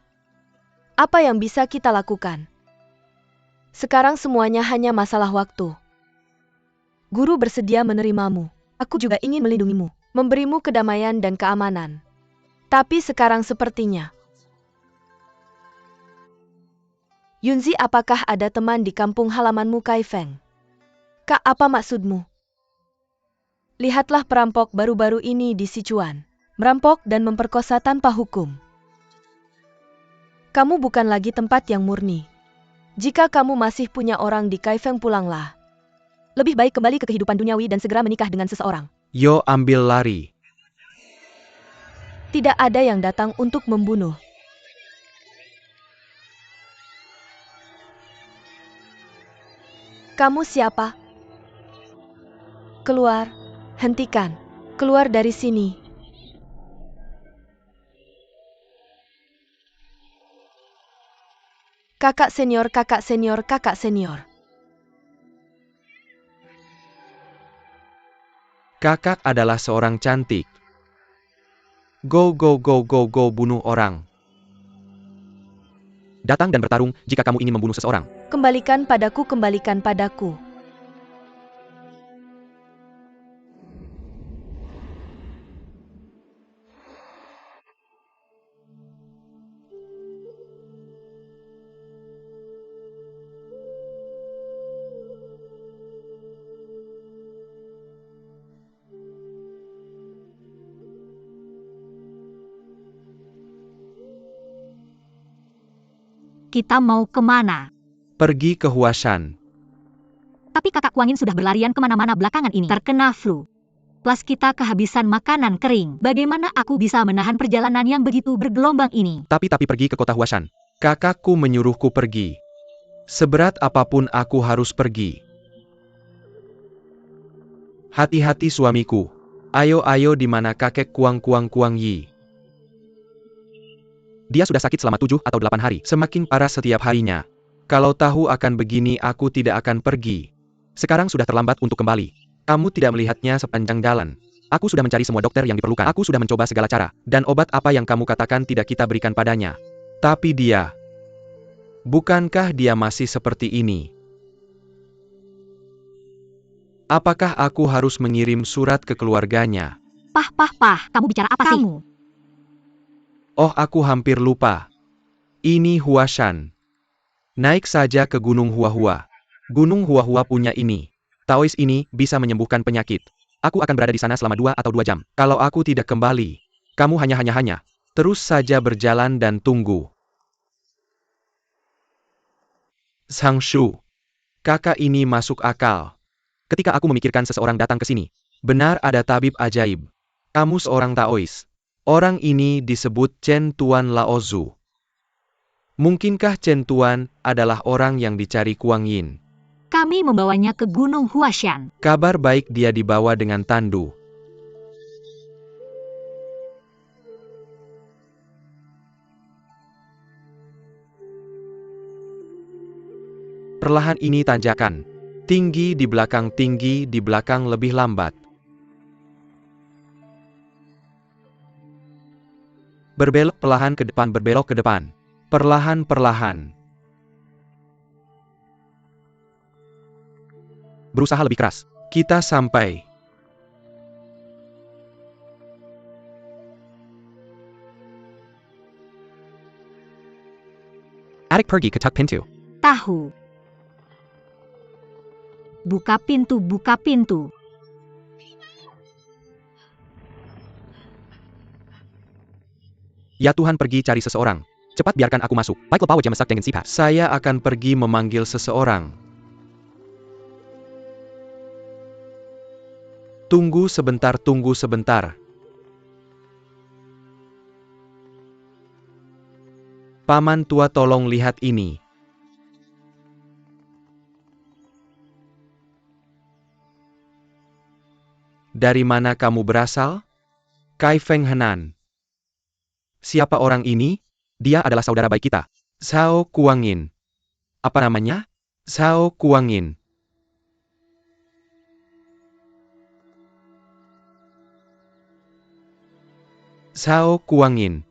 Apa yang bisa kita lakukan? Sekarang semuanya hanya masalah waktu. Guru bersedia menerimamu. Aku juga ingin melindungimu, memberimu kedamaian dan keamanan. Tapi sekarang sepertinya. Yunzi, apakah ada teman di kampung halamanmu, Kaifeng? Kak, apa maksudmu? Lihatlah perampok baru-baru ini di Sichuan. Merampok dan memperkosa tanpa hukum. Kamu bukan lagi tempat yang murni. Jika kamu masih punya orang di Kaifeng, pulanglah. Lebih baik kembali ke kehidupan duniawi dan segera menikah dengan seseorang. Yo ambil lari. Tidak ada yang datang untuk membunuh. Kamu siapa? Keluar. Hentikan. Keluar dari sini. Kakak senior, kakak senior, kakak senior. Kakak adalah seorang cantik. Go bunuh orang. Datang dan bertarung jika kamu ingin membunuh seseorang. Kembalikan padaku, kembalikan padaku. Kita mau kemana? Pergi ke Huashan. Tapi kakak Kuangin sudah berlarian kemana-mana belakangan ini. Terkena flu. Plus kita kehabisan makanan kering. Bagaimana aku bisa menahan perjalanan yang begitu bergelombang ini? Tapi pergi ke kota Huashan. Kakakku menyuruhku pergi. Seberat apapun aku harus pergi. Hati-hati suamiku. Ayo di mana kakek Kuang Yi? Dia sudah sakit selama 7 atau 8 hari. Semakin parah setiap harinya. Kalau tahu akan begini aku tidak akan pergi. Sekarang sudah terlambat untuk kembali. Kamu tidak melihatnya sepanjang jalan. Aku sudah mencari semua dokter yang diperlukan. Aku sudah mencoba segala cara. Dan obat apa yang kamu katakan tidak kita berikan padanya. Tapi dia... Bukankah dia masih seperti ini? Apakah aku harus mengirim surat ke keluarganya? Pah, kamu bicara apa sih? Kamu. Oh, aku hampir lupa. Ini Huashan. Naik saja ke Gunung Huahua. Gunung Huahua punya ini. Taois ini bisa menyembuhkan penyakit. Aku akan berada di sana selama 2 atau 2 jam. Kalau aku tidak kembali, kamu hanya. Terus saja berjalan dan tunggu. Sang Shu. Kakak ini masuk akal. Ketika aku memikirkan seseorang datang ke sini. Benar ada tabib ajaib. Kamu seorang Taois. Orang ini disebut Chen Tuan Laozu. Mungkinkah Chen Tuan adalah orang yang dicari Kuang Yin? Kami membawanya ke Gunung Huashan. Kabar baik dia dibawa dengan tandu. Perlahan ini tanjakan. Tinggi di belakang lebih lambat. Berbelok perlahan ke depan, berbelok ke depan. Perlahan. Berusaha lebih keras. Kita sampai. Adik pergi ketuk pintu. Tahu. Buka pintu. Ya Tuhan, pergi cari seseorang. Cepat biarkan aku masuk. Baiklah Pawa Jamasak dengan Sipa. Saya akan pergi memanggil seseorang. Tunggu sebentar, tunggu sebentar. Paman tua, tolong lihat ini. Dari mana kamu berasal? Kai Feng Henan. Siapa orang ini? Dia adalah saudara baik kita. Zhao Kuangin. Apa namanya? Zhao Kuangin. Zhao Kuangin.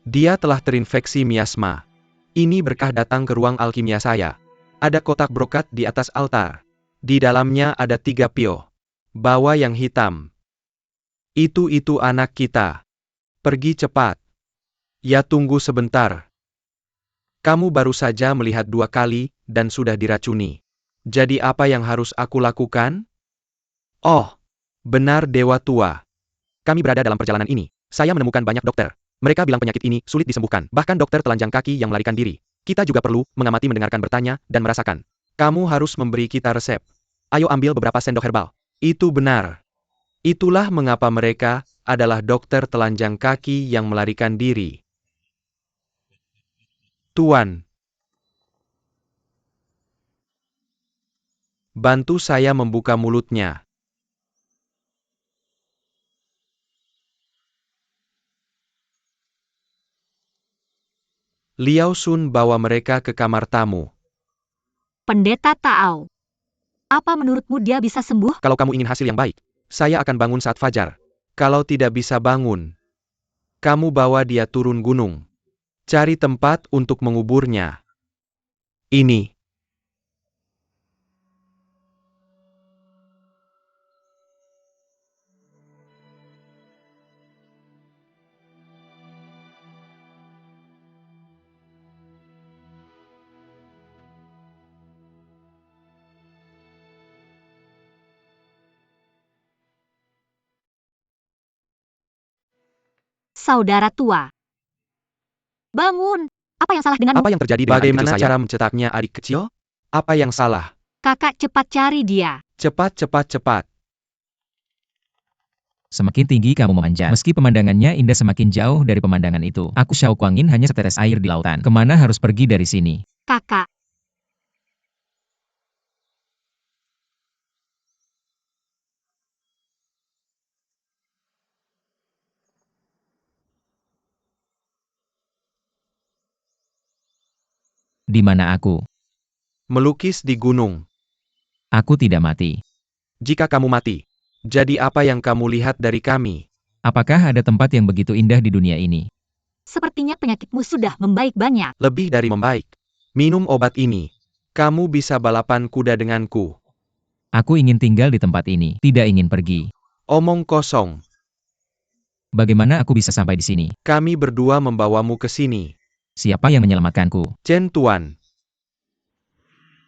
Dia telah terinfeksi miasma. Ini berkah datang ke ruang alkimia saya. Ada kotak brokat di atas altar. Di dalamnya ada 3 pio. Bawa yang hitam. Itu anak kita. Pergi cepat. Ya, tunggu sebentar. Kamu baru saja melihat 2 kali, dan sudah diracuni. Jadi apa yang harus aku lakukan? Oh, benar Dewa Tua. Kami berada dalam perjalanan ini. Saya menemukan banyak dokter. Mereka bilang penyakit ini sulit disembuhkan. Bahkan dokter telanjang kaki yang melarikan diri. Kita juga perlu mengamati, mendengarkan, bertanya, dan merasakan. Kamu harus memberi kita resep. Ayo ambil beberapa sendok herbal. Itu benar. Itulah mengapa mereka adalah dokter telanjang kaki yang melarikan diri. Tuan, bantu saya membuka mulutnya. Liao Sun bawa mereka ke kamar tamu. Pendeta Tao. Apa menurutmu dia bisa sembuh? Kalau kamu ingin hasil yang baik, saya akan bangun saat fajar. Kalau tidak bisa bangun, kamu bawa dia turun gunung. Cari tempat untuk menguburnya. Ini. Saudara tua. Bangun. Apa yang salah denganmu? Apa yang terjadi dengan bagaimana cara mencetaknya, adik kecil? Apa yang salah? Kakak, cepat cari dia. Cepat, cepat, cepat. Semakin tinggi kamu memanjat. Meski pemandangannya indah, semakin jauh dari pemandangan itu. Aku Zhao Kuangin hanya setetes air di lautan. Kemana harus pergi dari sini? Kakak. Di mana aku? Melukis di gunung. Aku tidak mati. Jika kamu mati, jadi apa yang kamu lihat dari kami? Apakah ada tempat yang begitu indah di dunia ini? Sepertinya penyakitmu sudah membaik banyak. Lebih dari membaik. Minum obat ini. Kamu bisa balapan kuda denganku. Aku ingin tinggal di tempat ini, tidak ingin pergi. Omong kosong. Bagaimana aku bisa sampai di sini? Kami berdua membawamu ke sini. Siapa yang menyelamatkanku? Chen Tuan.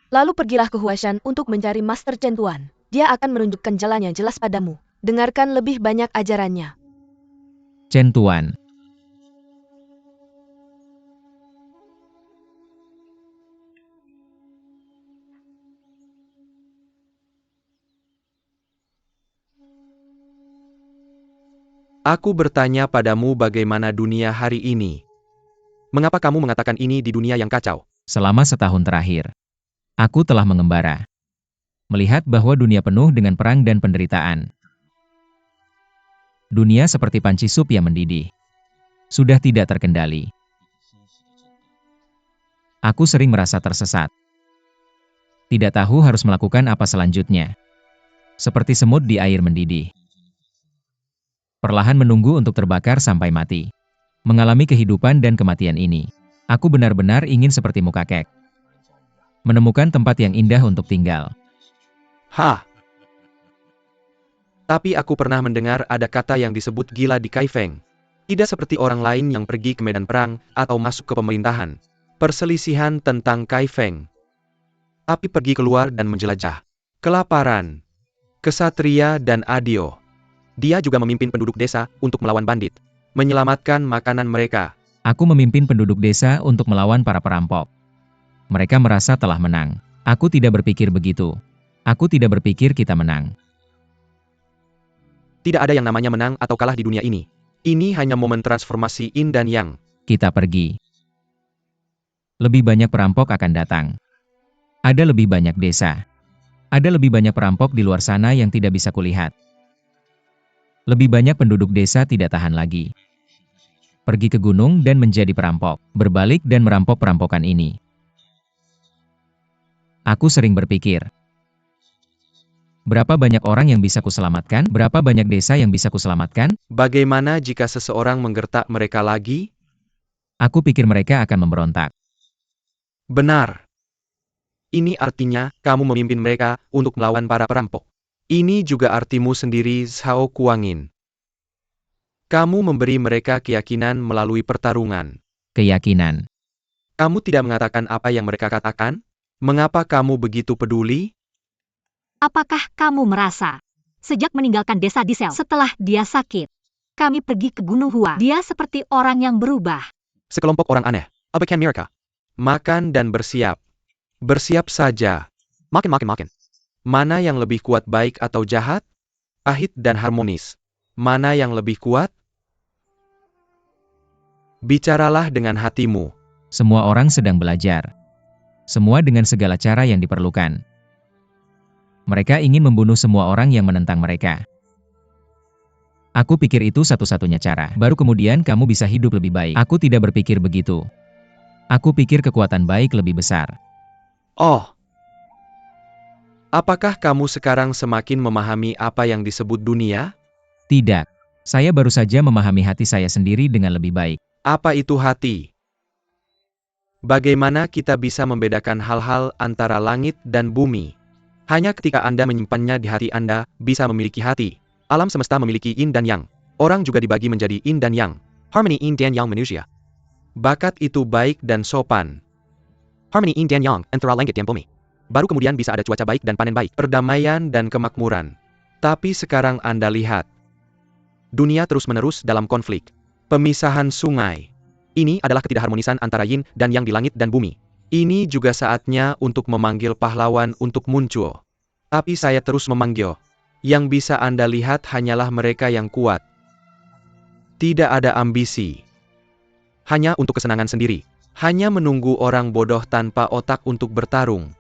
Lalu pergilah ke Huashan untuk mencari Master Chen Tuan. Dia akan menunjukkan jalannya jelas padamu. Dengarkan lebih banyak ajarannya. Chen Tuan. Aku bertanya padamu bagaimana dunia hari ini. Mengapa kamu mengatakan ini di dunia yang kacau? Selama setahun terakhir, aku telah mengembara. Melihat bahwa dunia penuh dengan perang dan penderitaan. Dunia seperti panci sup yang mendidih. Sudah tidak terkendali. Aku sering merasa tersesat. Tidak tahu harus melakukan apa selanjutnya. Seperti semut di air mendidih. Perlahan menunggu untuk terbakar sampai mati. Mengalami kehidupan dan kematian ini. Aku benar-benar ingin sepertimu, kakek. Menemukan tempat yang indah untuk tinggal. Hah? Tapi aku pernah mendengar ada kata yang disebut gila di Kaifeng. Tidak seperti orang lain yang pergi ke medan perang atau masuk ke pemerintahan. Perselisihan tentang Kaifeng. Tapi pergi keluar dan menjelajah. Kelaparan. Kesatria dan Adio. Dia juga memimpin penduduk desa untuk melawan bandit. Menyelamatkan makanan mereka. Aku memimpin penduduk desa untuk melawan para perampok. Mereka merasa telah menang. Aku tidak berpikir begitu. Aku tidak berpikir kita menang. Tidak ada yang namanya menang atau kalah di dunia ini. Ini hanya momen transformasi yin dan yang. Kita pergi. Lebih banyak perampok akan datang. Ada lebih banyak desa. Ada lebih banyak perampok di luar sana yang tidak bisa kulihat. Lebih banyak penduduk desa tidak tahan lagi. Pergi ke gunung dan menjadi perampok. Berbalik dan merampok perampokan ini. Aku sering berpikir. Berapa banyak orang yang bisa kuselamatkan? Berapa banyak desa yang bisa kuselamatkan? Bagaimana jika seseorang menggertak mereka lagi? Aku pikir mereka akan memberontak. Benar. Ini artinya, kamu memimpin mereka untuk melawan para perampok. Ini juga artimu sendiri, Zhao Kuangin. Kamu memberi mereka keyakinan melalui pertarungan. Keyakinan. Kamu tidak mengatakan apa yang mereka katakan? Mengapa kamu begitu peduli? Apakah kamu merasa, sejak meninggalkan desa Disel setelah dia sakit, kami pergi ke Gunung Hua, dia seperti orang yang berubah. Sekelompok orang aneh. Abakan mereka. Makan dan bersiap. Bersiap saja. Makan. Mana yang lebih kuat, baik atau jahat? Pahit dan harmonis. Mana yang lebih kuat? Bicaralah dengan hatimu. Semua orang sedang belajar. Semua dengan segala cara yang diperlukan. Mereka ingin membunuh semua orang yang menentang mereka. Aku pikir itu satu-satunya cara. Baru kemudian kamu bisa hidup lebih baik. Aku tidak berpikir begitu. Aku pikir kekuatan baik lebih besar. Oh. Apakah kamu sekarang semakin memahami apa yang disebut dunia? Tidak. Saya baru saja memahami hati saya sendiri dengan lebih baik. Apa itu hati? Bagaimana kita bisa membedakan hal-hal antara langit dan bumi? Hanya ketika Anda menyimpannya di hati Anda, bisa memiliki hati. Alam semesta memiliki yin dan yang. Orang juga dibagi menjadi yin dan yang. Harmony yin dan yang manusia. Bakat itu baik dan sopan. Harmony yin dan yang antara langit dan bumi. Baru kemudian bisa ada cuaca baik dan panen baik. Perdamaian dan kemakmuran. Tapi sekarang Anda lihat. Dunia terus-menerus dalam konflik. Pemisahan sungai. Ini adalah ketidakharmonisan antara yin dan yang di langit dan bumi. Ini juga saatnya untuk memanggil pahlawan untuk muncul. Tapi saya terus memanggil. Yang bisa Anda lihat hanyalah mereka yang kuat. Tidak ada ambisi. Hanya untuk kesenangan sendiri. Hanya menunggu orang bodoh tanpa otak untuk bertarung.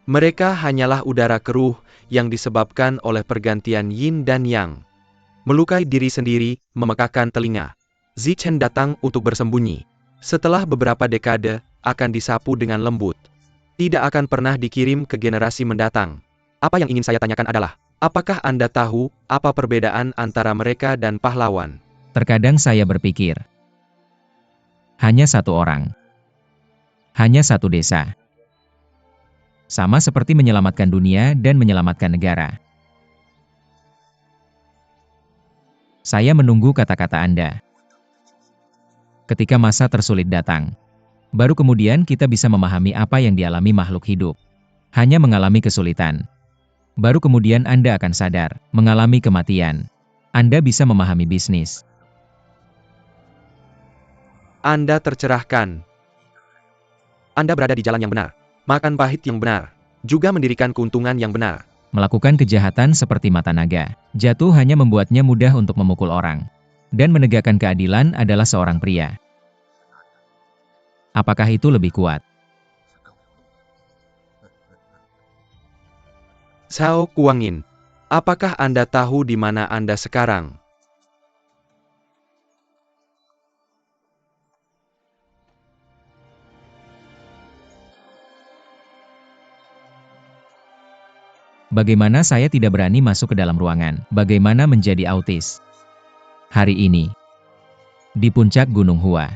Mereka hanyalah udara keruh yang disebabkan oleh pergantian yin dan yang. Melukai diri sendiri, memekakkan telinga. Zichen datang untuk bersembunyi. Setelah beberapa dekade, akan disapu dengan lembut. Tidak akan pernah dikirim ke generasi mendatang. Apa yang ingin saya tanyakan adalah, apakah Anda tahu apa perbedaan antara mereka dan pahlawan? Terkadang saya berpikir, hanya satu orang. Hanya satu desa. Sama seperti menyelamatkan dunia dan menyelamatkan negara. Saya menunggu kata-kata Anda. Ketika masa tersulit datang, baru kemudian kita bisa memahami apa yang dialami makhluk hidup. Hanya mengalami kesulitan. Baru kemudian Anda akan sadar, mengalami kematian. Anda bisa memahami bisnis. Anda tercerahkan. Anda berada di jalan yang benar. Makan pahit yang benar. Juga mendirikan keuntungan yang benar. Melakukan kejahatan seperti mata naga, jatuh hanya membuatnya mudah untuk memukul orang. Dan menegakkan keadilan adalah seorang pria. Apakah itu lebih kuat? Zhao Kuangin, apakah Anda tahu di mana Anda sekarang? Bagaimana saya tidak berani masuk ke dalam ruangan? Bagaimana menjadi autis? Hari ini, di puncak Gunung Hua,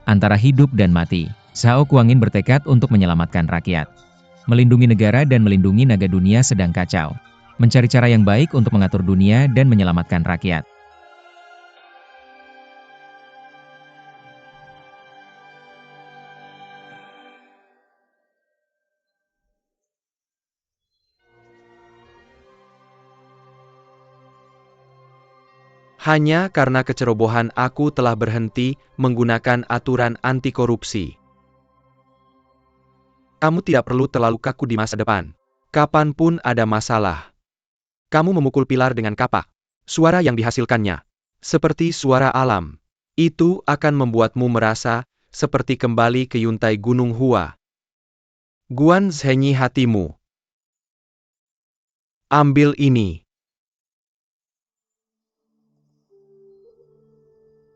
antara hidup dan mati, Zhao Kuangin bertekad untuk menyelamatkan rakyat, melindungi negara dan melindungi naga dunia sedang kacau, mencari cara yang baik untuk mengatur dunia dan menyelamatkan rakyat. Hanya karena kecerobohan aku telah berhenti menggunakan aturan anti korupsi. Kamu tidak perlu terlalu kaku di masa depan. Kapanpun ada masalah. Kamu memukul pilar dengan kapak. Suara yang dihasilkannya, seperti suara alam. Itu akan membuatmu merasa seperti kembali ke yuntai Gunung Hua. Guan Zhenyi hatimu. Ambil ini.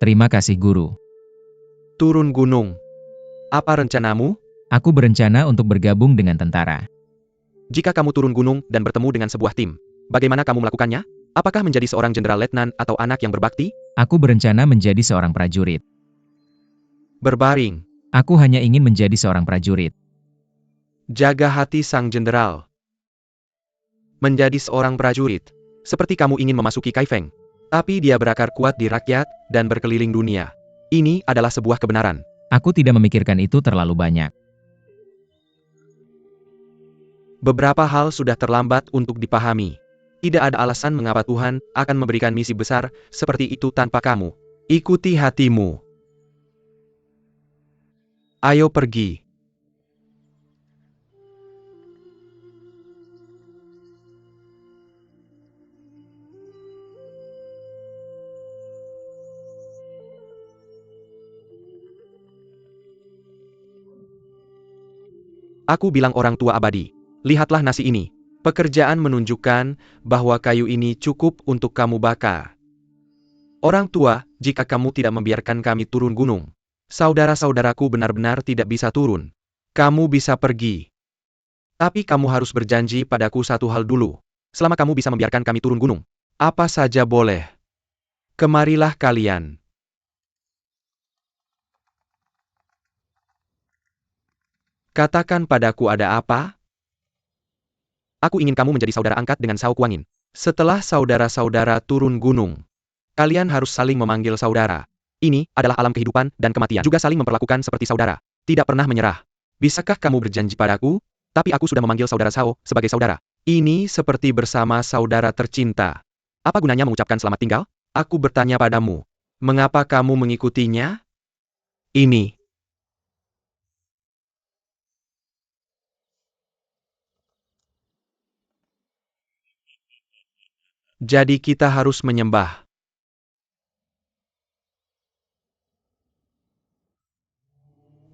Terima kasih guru. Turun gunung. Apa rencanamu? Aku berencana untuk bergabung dengan tentara. Jika kamu turun gunung dan bertemu dengan sebuah tim, bagaimana kamu melakukannya? Apakah menjadi seorang jenderal letnan atau anak yang berbakti? Aku berencana menjadi seorang prajurit. Berbaring. Aku hanya ingin menjadi seorang prajurit. Jaga hati sang jenderal. Menjadi seorang prajurit. Seperti kamu ingin memasuki Kaifeng. Tapi dia berakar kuat di rakyat dan berkeliling dunia. Ini adalah sebuah kebenaran. Aku tidak memikirkan itu terlalu banyak. Beberapa hal sudah terlambat untuk dipahami. Tidak ada alasan mengapa Tuhan akan memberikan misi besar seperti itu tanpa kamu. Ikuti hatimu. Ayo pergi. Aku bilang orang tua abadi. Lihatlah nasi ini. Pekerjaan menunjukkan bahwa kayu ini cukup untuk kamu bakar. Orang tua, jika kamu tidak membiarkan kami turun gunung, saudara-saudaraku benar-benar tidak bisa turun. Kamu bisa pergi. Tapi kamu harus berjanji padaku satu hal dulu. Selama kamu bisa membiarkan kami turun gunung, apa saja boleh. Kemarilah kalian. Katakan padaku ada apa? Aku ingin kamu menjadi saudara angkat dengan Sao Kuangin. Setelah saudara-saudara turun gunung, kalian harus saling memanggil saudara. Ini adalah alam kehidupan dan kematian. Juga saling memperlakukan seperti saudara. Tidak pernah menyerah. Bisakah kamu berjanji padaku? Tapi aku sudah memanggil saudara Sao sebagai saudara. Ini seperti bersama saudara tercinta. Apa gunanya mengucapkan selamat tinggal? Aku bertanya padamu. Mengapa kamu mengikutinya? Ini. Jadi kita harus menyembah.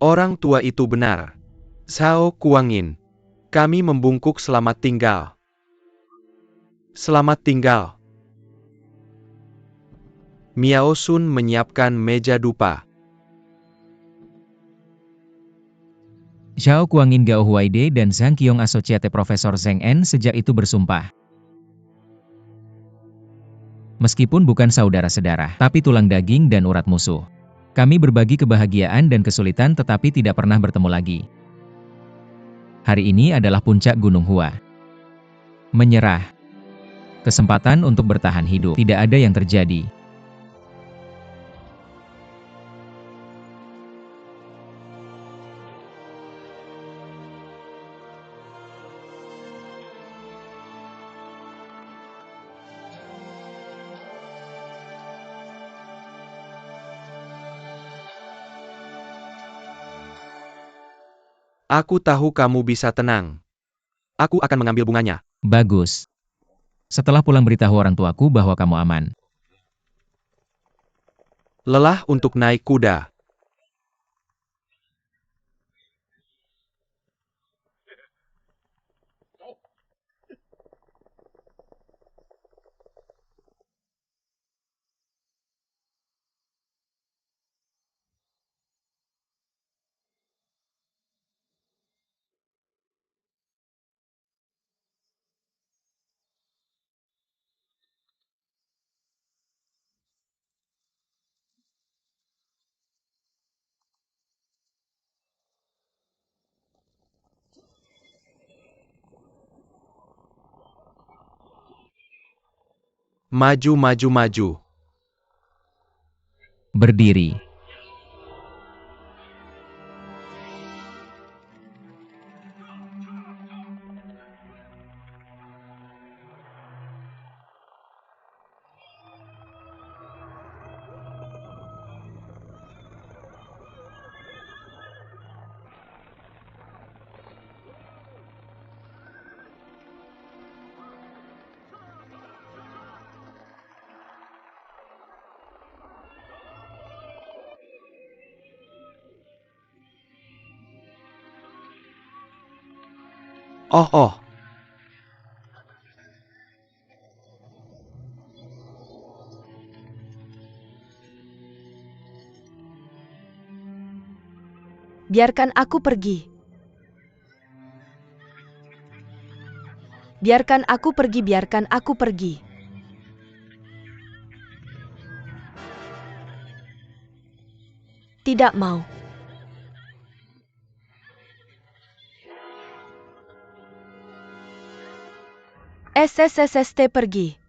Orang tua itu benar. Sao Kuangin. Kami membungkuk selamat tinggal. Selamat tinggal. Miao Sun menyiapkan meja dupa. Xiao Kuangin Gao Huaide dan Zhang Qiong Asociate Profesor Zheng En sejak itu bersumpah. Meskipun bukan saudara-saudara, tapi tulang daging dan urat musuh. Kami berbagi kebahagiaan dan kesulitan tetapi tidak pernah bertemu lagi. Hari ini adalah puncak Gunung Hua. Menyerah. Kesempatan untuk bertahan hidup. Tidak ada yang terjadi. Aku tahu kamu bisa tenang. Aku akan mengambil bunganya. Bagus. Setelah pulang beritahu orang tuaku bahwa kamu aman. Lelah untuk naik kuda. Maju, maju, maju. Berdiri. Oh. Biarkan aku pergi. Biarkan aku pergi, biarkan aku pergi. Tidak mau. SSSST pergi.